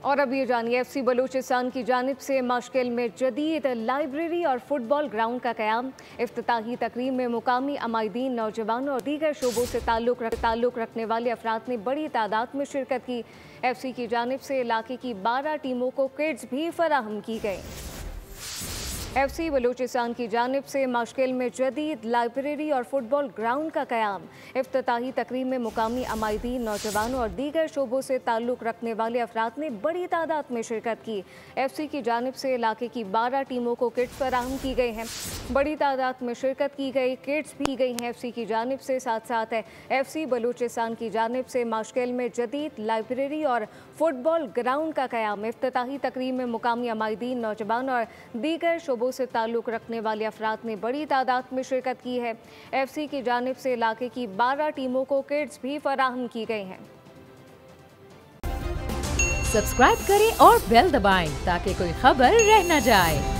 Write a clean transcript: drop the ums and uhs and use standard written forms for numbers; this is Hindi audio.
और अब ये जानिए, FC बलूचिस्तान की जानिब से माशकिल में जदीद लाइब्रेरी और फुटबॉल ग्राउंड का क़याम। इफ्तिताही तकरीब में मुकामी अमायदीन, नौजवान और दीगर शोबों से ताल्लुक़ रखने वाले अफराद ने बड़ी तादाद में शिरकत की। FC की जानिब से इलाके की 12 टीमों को किट्स भी फराहम की गई। FC बलूचिस्तान की जानिब से माशकिल में जदीद लाइब्रेरी और फुटबॉल ग्राउंड का क़याम। इफ्तिताही तकरीब में मुकामी अमायदीन, नौजवानों और दीगर शोबों से ताल्लुक़ रखने वाले अफराद ने बड़ी तादाद में शिरकत की। FC की जानिब से इलाके की 12 टीमों को किट्स फराहम की गई हैं। बड़ी तादाद में शिरकत की गई, किट्स भी गई हैं FC की जानिब से। साथ साथ FC बलूचिस्तान की जानिब से माशकिल में जदीद लाइब्रेरी और फुटबॉल ग्राउंड का क़याम। इफ्तिताही तकरीब में मुकामी अमायदीन, नौजवान और दीगर शोबों से ताल्लुक़ रखने वाले अफराद ने बड़ी तादाद में शिरकत की है। FC की जानिब से इलाके की 12 टीमों को किट्स भी फराहम की गई हैं। सब्सक्राइब करें और बेल दबाएं ताकि कोई खबर रह न जाए।